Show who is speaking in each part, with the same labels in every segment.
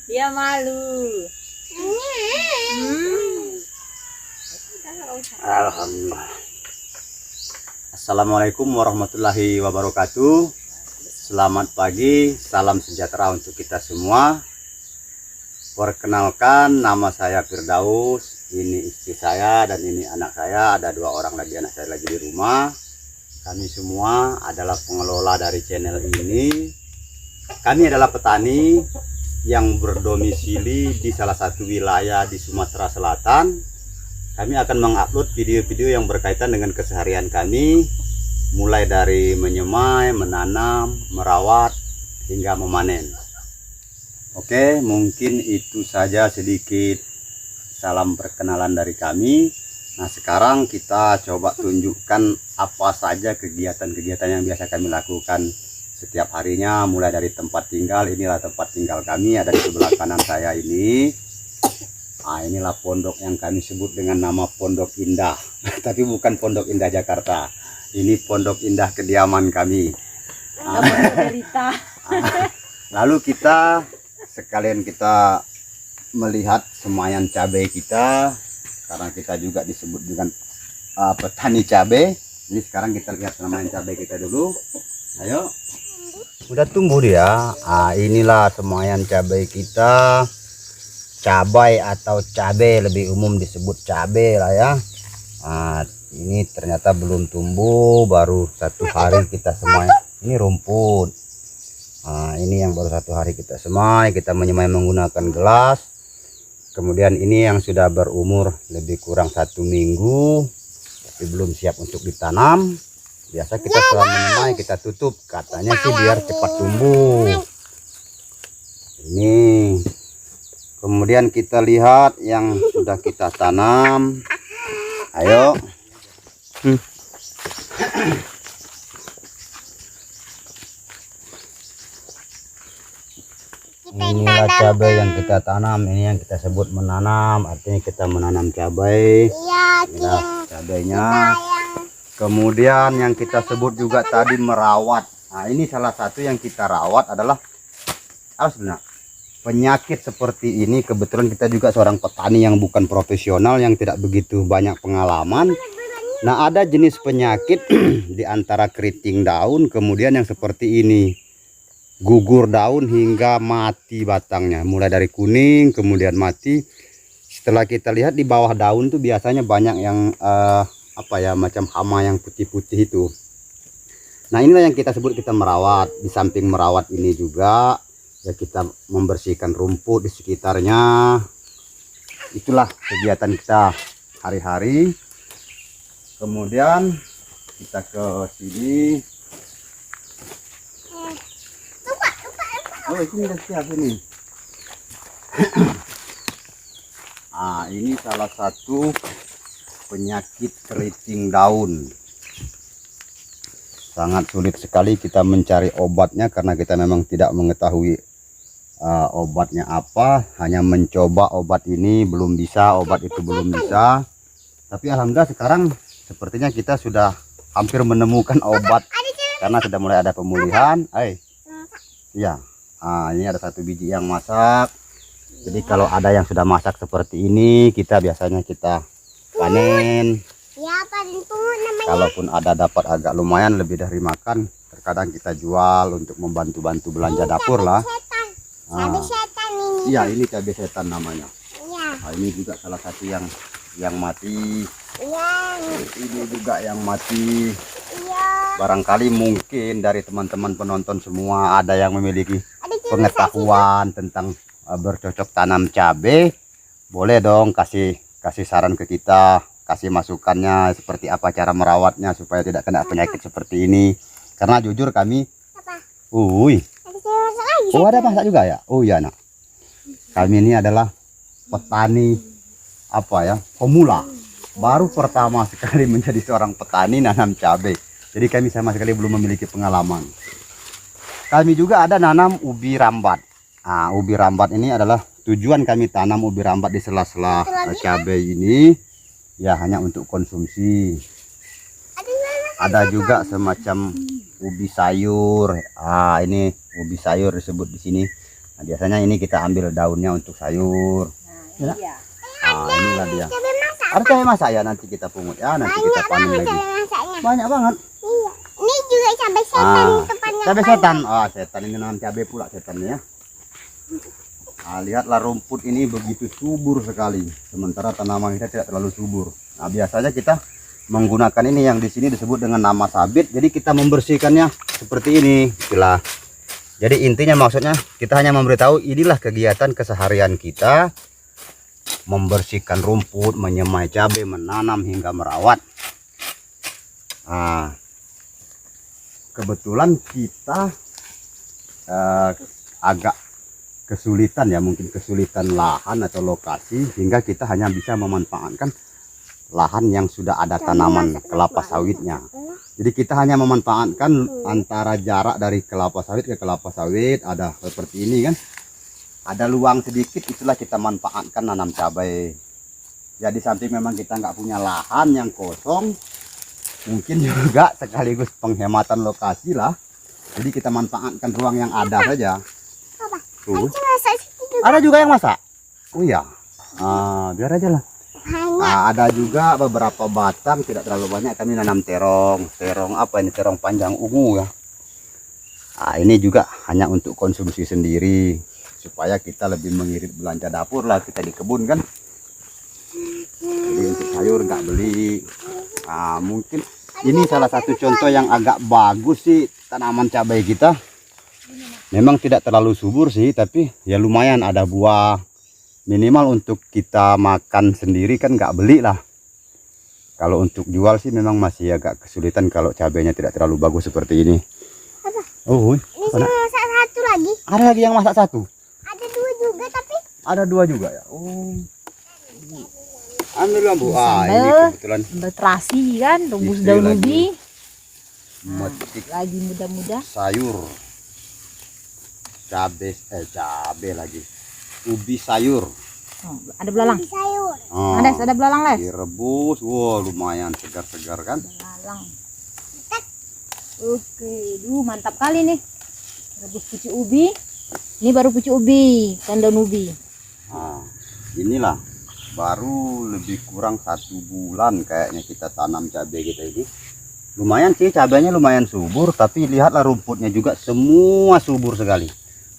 Speaker 1: Dia malu.
Speaker 2: Alhamdulillah. Assalamualaikum warahmatullahi wabarakatuh. Selamat pagi, salam sejahtera untuk kita semua. Perkenalkan, nama saya Firdaus. Ini istri saya dan ini anak saya. Ada 2 orang lagi, anak saya lagi di rumah. Kami semua adalah pengelola dari channel ini. Kami adalah petani yang berdomisili di salah satu wilayah di Sumatera Selatan. Kami akan mengupload video-video yang berkaitan dengan keseharian kami, mulai dari menyemai, menanam, merawat, hingga memanen. Oke, mungkin itu saja sedikit salam perkenalan dari kami. Nah, sekarang kita coba tunjukkan apa saja kegiatan-kegiatan yang biasa kami lakukan setiap harinya, mulai dari tempat tinggal. Inilah tempat tinggal kami, ada di sebelah kanan saya ini. Nah, inilah pondok yang kami sebut dengan nama Pondok Indah. Tapi bukan Pondok Indah Jakarta. Ini Pondok Indah kediaman kami. Lalu kita sekalian kita melihat semaian cabai kita, karena kita juga disebut dengan petani cabai. Jadi sekarang kita lihat semaian cabai kita dulu. Ayo. Udah tumbuh dia. Inilah semaian cabai kita. Cabai atau cabai, lebih umum disebut cabai lah ya. Ini ternyata belum tumbuh, baru 1 hari kita semai. Ini rumput. Ini yang baru 1 hari kita semai, kita menyemai menggunakan gelas. Kemudian ini yang sudah berumur lebih kurang 1 minggu, tapi belum siap untuk ditanam. Biasa kita setelah menyemai kita tutup, katanya sih biar cepat tumbuh. Ini. Kemudian kita lihat yang sudah kita tanam. Ayo. Inilah cabai yang kita tanam. Ini yang kita sebut menanam, artinya kita menanam cabai. Inilah cabainya. Kemudian yang kita sebut juga tadi merawat. Nah, ini salah satu yang kita rawat adalah sebenarnya penyakit seperti ini. Kebetulan kita juga seorang petani yang bukan profesional, yang tidak begitu banyak pengalaman. Nah, ada jenis penyakit di antara keriting daun, kemudian yang seperti ini, gugur daun hingga mati batangnya, mulai dari kuning kemudian mati. Setelah kita lihat di bawah daun tuh biasanya banyak yang macam hama yang putih-putih itu. Nah, inilah yang kita sebut kita merawat. Di samping merawat ini juga ya kita membersihkan rumput di sekitarnya. Itulah kegiatan kita hari-hari. Kemudian kita ke sini. Oh, ini udah siap ini. Ini salah satu penyakit keriting daun. Sangat sulit sekali kita mencari obatnya karena kita memang tidak mengetahui obatnya apa. Hanya mencoba obat ini belum bisa, obat itu belum bisa. Tapi alhamdulillah sekarang sepertinya kita sudah hampir menemukan obat karena sudah mulai ada pemulihan. Iya. Ini ada 1 biji yang masak. Jadi kalau ada yang sudah masak seperti ini, kita biasanya kita panen. Kalaupun ada dapat agak lumayan lebih dari makan, terkadang kita jual untuk membantu-bantu belanja dapur lah.
Speaker 3: Cabai setan ini.
Speaker 2: Iya, ini cabai setan namanya. Ini juga salah satu yang mati. Ini juga yang mati. Barangkali mungkin dari teman-teman penonton semua ada yang memiliki pengetahuan tentang bercocok tanam cabai. Boleh dong kasih saran ke kita, kasih masukannya seperti apa cara merawatnya supaya tidak kena penyakit seperti ini. Karena jujur kami ada masak juga ya. Oh iya, nak, kami ini adalah petani pemula, baru pertama sekali menjadi seorang petani nanam cabai. Jadi kami sama sekali belum memiliki pengalaman. Kami juga ada nanam ubi rambat. Ubi rambat ini adalah tujuan kami tanam ubi rambat di sela-sela cabai ini ya hanya untuk konsumsi. Ada juga semacam ubi sayur. Ini ubi sayur disebut di sini. Nah, biasanya ini kita ambil daunnya untuk sayur.
Speaker 1: Nah, iya.
Speaker 2: Inilah dia.
Speaker 3: Cabai masak.
Speaker 2: Ada cabai masak ya, nanti kita pungut ya, nanti kita panen lagi.
Speaker 3: Cabai masaknya.
Speaker 2: Banyak banget.
Speaker 3: Iya. Ini juga cabai setan depannya.
Speaker 2: Cabai setan. Setan ini nanam cabai pula setannya ya. Lihatlah rumput ini begitu subur sekali. Sementara tanaman kita tidak terlalu subur. Nah, biasanya kita menggunakan ini yang di sini disebut dengan nama sabit. Jadi kita membersihkannya seperti ini. Itulah. Jadi intinya maksudnya kita hanya memberitahu inilah kegiatan keseharian kita. Membersihkan rumput, menyemai cabai, menanam hingga merawat. Kebetulan kita agak kesulitan ya, mungkin kesulitan lahan atau lokasi, hingga kita hanya bisa memanfaatkan lahan yang sudah ada tanaman kelapa sawitnya. Jadi kita hanya memanfaatkan antara jarak dari kelapa sawit ke kelapa sawit, ada seperti ini kan, ada luang sedikit, itulah kita manfaatkan nanam cabai. Jadi samping memang kita nggak punya lahan yang kosong, mungkin juga sekaligus penghematan lokasi lah. Jadi kita manfaatkan ruang yang ada saja. Tuh. Ada juga yang masak. Oh iya. Biar aja lah. Ada juga beberapa batang, tidak terlalu banyak, kami nanam terong. Terong apa ini? Terong panjang ungu ya. Ini juga hanya untuk konsumsi sendiri, supaya kita lebih mengirit belanja dapur lah, kita di kebun kan. Jadi untuk sayur nggak beli. Mungkin ini salah satu contoh yang agak bagus sih tanaman cabai kita. Memang tidak terlalu subur sih, tapi ya lumayan ada buah. Minimal untuk kita makan sendiri kan nggak beli lah. Kalau untuk jual sih memang masih agak kesulitan kalau cabainya tidak terlalu bagus seperti ini. Oh,
Speaker 3: ini saya masak satu lagi.
Speaker 2: Ada lagi yang masak satu?
Speaker 3: Ada dua juga tapi.
Speaker 2: Ada dua juga ya. Oh. Ambil lah Bu. Ini kebetulan
Speaker 1: Berterasi kan, rebus
Speaker 2: Istri
Speaker 1: daun
Speaker 2: lagi.
Speaker 1: ubi.
Speaker 2: metik
Speaker 1: Lagi muda-muda.
Speaker 2: sayur. Cabai lagi. Ubi sayur.
Speaker 1: Ada belalang.
Speaker 3: Sayur.
Speaker 1: Ada belalang, Les.
Speaker 2: Direbus. Wow, lumayan segar-segar kan?
Speaker 1: Belalang. Oke, mantap kali nih. Rebus pucuk ubi. Ini baru pucuk ubi, kan daun ubi.
Speaker 2: Inilah baru lebih kurang 1 bulan kayaknya kita tanam cabai kita ini. Lumayan sih, cabainya lumayan subur, tapi lihatlah rumputnya juga semua subur sekali.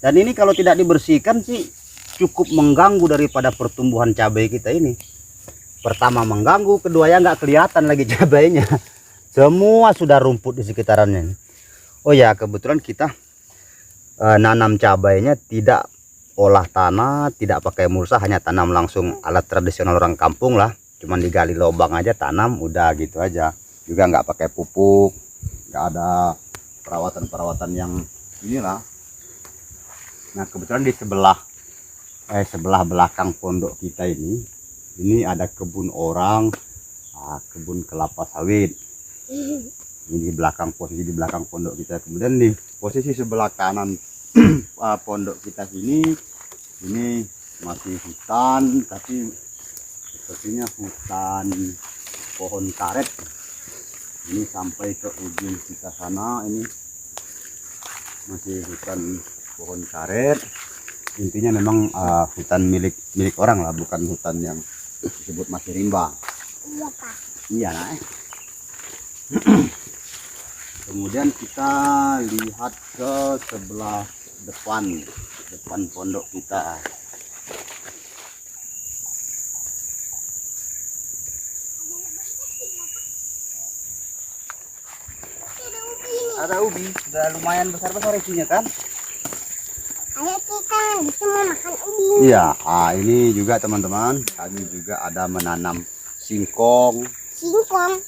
Speaker 2: Dan ini kalau tidak dibersihkan sih cukup mengganggu daripada pertumbuhan cabai kita ini. Pertama mengganggu, kedua ya nggak kelihatan lagi cabainya. Semua sudah rumput di sekitarannya. Oh ya, kebetulan kita nanam cabainya tidak olah tanah, tidak pakai mulsa, hanya tanam langsung alat tradisional orang kampung lah. Cuman digali lubang aja tanam, udah gitu aja. Juga nggak pakai pupuk, nggak ada perawatan-perawatan yang inilah. Nah kebetulan di sebelah belakang pondok kita ini ada kebun orang, kebun kelapa sawit. Ini posisi di belakang pondok kita. Kemudian di posisi sebelah kanan pondok kita ini masih hutan, tapi sepertinya hutan pohon karet. Ini sampai ke ujung kita sana, ini masih hutan pohon karet. Intinya memang hutan milik orang lah, bukan hutan yang disebut masih rimba.
Speaker 3: Iya Pak.
Speaker 2: Iya nah. Kemudian kita lihat ke sebelah depan pondok kita. Ada ubi, sudah lumayan besar-besar isinya kan?
Speaker 3: Ayo kita semua makan ubi.
Speaker 2: Iya, ini juga teman-teman, kami juga ada menanam singkong.
Speaker 3: Singkong.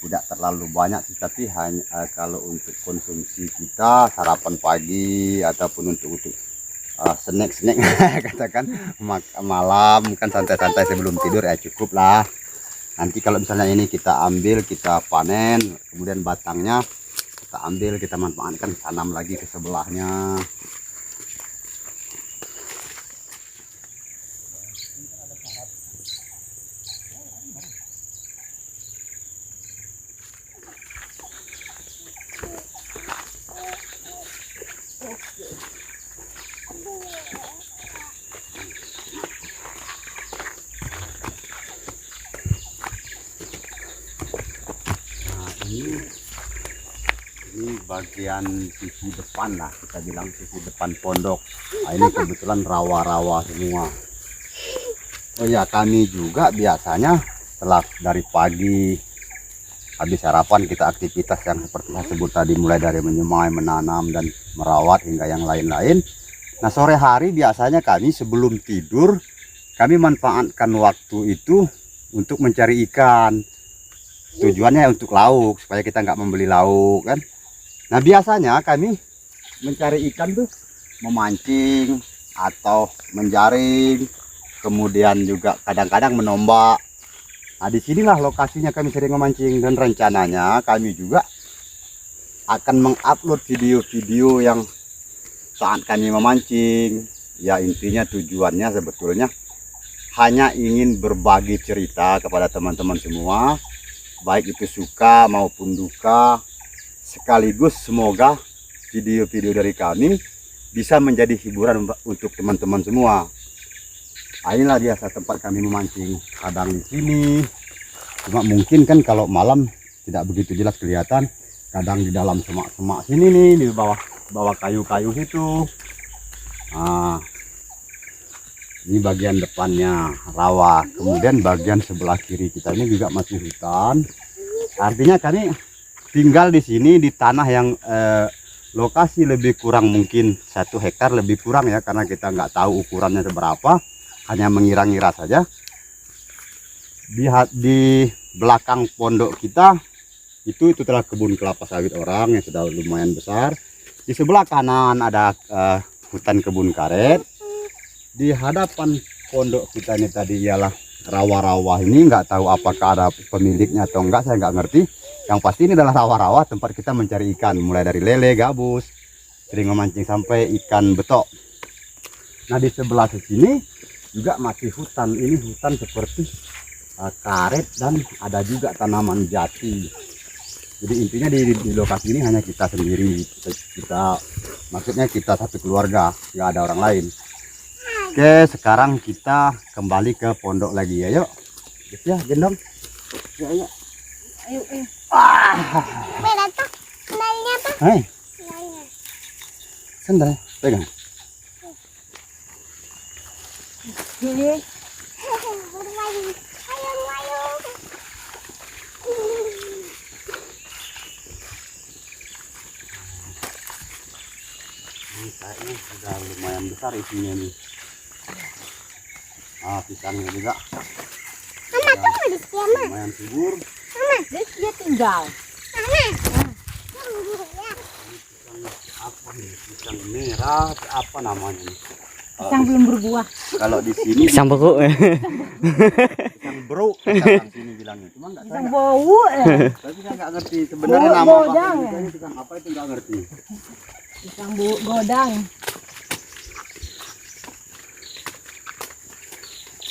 Speaker 2: Tidak terlalu banyak sih, tapi hanya kalau untuk konsumsi kita sarapan pagi ataupun untuk snack katakan malam kan santai-santai sebelum tidur ya cukup lah. Nanti kalau misalnya ini kita ambil, kita panen, kemudian batangnya kita ambil, kita manfaatkan, tanam lagi ke sebelahnya. bagian sisi depan lah, kita bilang sisi depan pondok. Nah, ini kebetulan rawa-rawa semua. Oh ya, kami juga biasanya setelah dari pagi habis sarapan kita aktivitas yang seperti saya sebut tadi, mulai dari menyemai, menanam dan merawat hingga yang lain-lain. Nah, sore hari biasanya kami sebelum tidur kami manfaatkan waktu itu untuk mencari ikan. Tujuannya untuk lauk, supaya kita nggak membeli lauk kan. Nah, biasanya kami mencari ikan tuh memancing atau menjaring, kemudian juga kadang-kadang menombak. Nah, disinilah lokasinya kami sering memancing, dan rencananya kami juga akan mengupload video-video yang saat kami memancing. Ya, intinya tujuannya sebetulnya hanya ingin berbagi cerita kepada teman-teman semua, baik itu suka maupun duka, sekaligus semoga video-video dari kami bisa menjadi hiburan untuk teman-teman semua. Nah, inilah biasa tempat kami memancing, kadang di sini, cuma mungkin kan kalau malam tidak begitu jelas kelihatan, kadang di dalam semak-semak sini nih, di bawah kayu-kayu situ. Nah, ini bagian depannya rawa, kemudian bagian sebelah kiri kita ini juga masih hutan. Artinya kami tinggal di sini di tanah yang lokasi lebih kurang mungkin 1 hektar lebih kurang ya, karena kita nggak tahu ukurannya seberapa, hanya mengira-ngira saja. Di belakang pondok kita itu telah kebun kelapa sawit orang yang sudah lumayan besar. Di sebelah kanan ada hutan kebun karet. Di hadapan pondok kita ini tadi ialah rawa-rawa. Ini nggak tahu apakah ada pemiliknya atau enggak, saya nggak ngerti. Yang pasti ini adalah rawa-rawa tempat kita mencari ikan, mulai dari lele, gabus, sering memancing sampai ikan betok. Nah, di sebelah sini juga masih hutan. Ini hutan seperti karet dan ada juga tanaman jati. Jadi intinya di lokasi ini hanya kita sendiri. Maksudnya kita satu keluarga, nggak ada orang lain. Oke, sekarang kita kembali ke pondok lagi ya, yuk. Ya, gendong. Ya.
Speaker 1: Ayo.
Speaker 3: Beda tuh. Sendalnya apa?
Speaker 2: Hai,
Speaker 3: Sendalnya.
Speaker 2: sendal, pegang.
Speaker 1: Ini
Speaker 3: Bermain. Ayo.
Speaker 2: Ini kayaknya sudah lumayan besar isinya nih. Pisangnya juga
Speaker 3: Mama tunggu di sini, Mama.
Speaker 2: lumayan subur.
Speaker 1: dia tinggal.
Speaker 3: Mama.
Speaker 2: Apa nih? Pisang merah, apa namanya nih?
Speaker 1: Pisang belum berbuah.
Speaker 2: Kalau di sini
Speaker 4: Pisang beku.
Speaker 2: pisang bro, orang sini bilangnya. Cuma nggak
Speaker 1: Pisang
Speaker 2: tahu.
Speaker 1: bau ya.
Speaker 2: Tapi saya nggak ngerti sebenarnya nama
Speaker 1: Godang ya?
Speaker 2: apa. Pisang apa itu nggak ngerti.
Speaker 1: Pisang godang.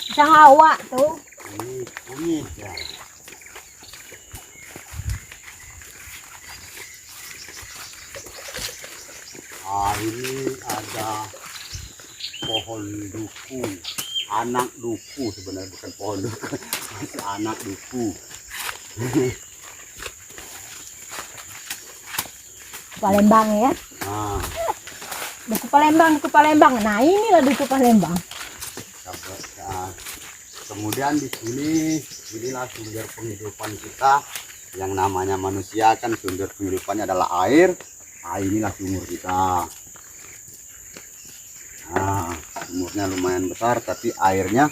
Speaker 1: Pisang hawa tuh.
Speaker 2: Ini kunyit ya. Ini ada pohon duku, anak duku sebenarnya, bukan pohon duku, masih anak duku.
Speaker 1: Palembang ya.
Speaker 2: Nah,
Speaker 1: Duku Palembang. Nah, inilah duku Palembang.
Speaker 2: nah, kemudian di sini, inilah sumber penghidupan kita. Yang namanya manusia kan sumber penghidupannya adalah air. Nah, inilah sumur kita. Nah, sumurnya lumayan besar, tapi airnya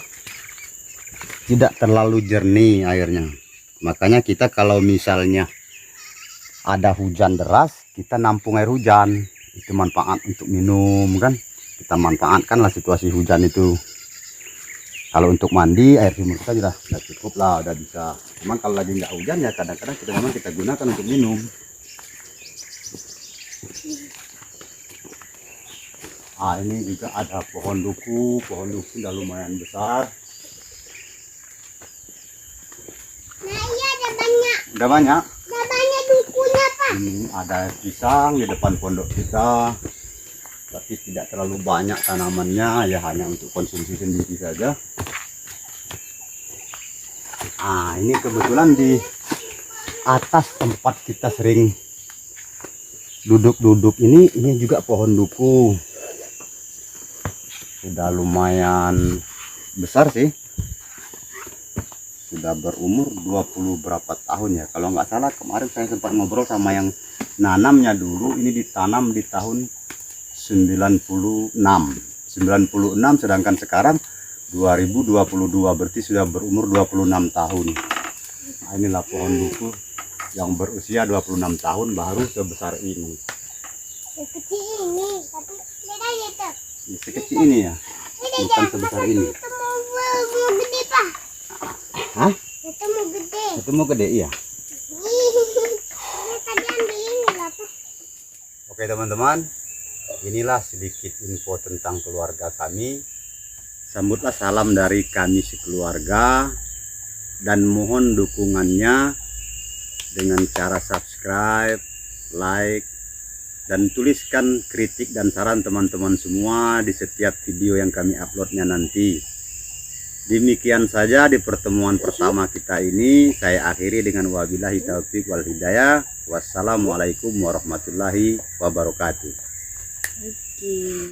Speaker 2: tidak terlalu jernih airnya. Makanya kita kalau misalnya ada hujan deras, kita nampung air hujan. Itu manfaat untuk minum kan. Kita manfaatkanlah situasi hujan itu. Kalau untuk mandi, air sumur kita sudah cukup lah, udah bisa. Cuman kalau lagi nggak hujan ya kadang-kadang kita gunakan untuk minum. Ini juga ada pohon duku udah lumayan besar.
Speaker 3: Nah, iya ada banyak.
Speaker 2: Udah banyak.
Speaker 3: Ada banyak dukunya, Pak.
Speaker 2: Ini ada pisang di depan pondok kita, tapi tidak terlalu banyak tanamannya, ya hanya untuk konsumsi sendiri saja. Ini kebetulan di atas tempat kita sering duduk-duduk ini juga pohon duku. Sudah lumayan besar sih. Sudah berumur 20 berapa tahun ya. Kalau nggak salah kemarin saya sempat ngobrol sama yang nanamnya dulu. Ini ditanam di tahun 96. Sedangkan sekarang 2022 berarti sudah berumur 26 tahun. Nah, inilah pohon duku yang berusia 26 tahun baru sebesar ini.
Speaker 3: Sekecil ini, tapi beda gitu.
Speaker 2: Ini sekecil ini ya,
Speaker 3: Beda
Speaker 2: bukan
Speaker 3: jangan
Speaker 2: sebesar
Speaker 3: makan
Speaker 2: ini.
Speaker 3: itu mau gede pak.
Speaker 2: Hah?
Speaker 3: Itu mau gede.
Speaker 2: Itu mau gede ya?
Speaker 3: Ini tadi ambil ini lah pak.
Speaker 2: Oke teman-teman, inilah sedikit info tentang keluarga kami. Sambutlah salam dari kami sekeluarga dan mohon dukungannya dengan cara subscribe, like, dan tuliskan kritik dan saran teman-teman semua di setiap video yang kami uploadnya nanti. Demikian saja di pertemuan pertama kita ini. Saya akhiri dengan wabillahi taufiq wal hidayah. Wassalamualaikum warahmatullahi wabarakatuh.
Speaker 1: Oke.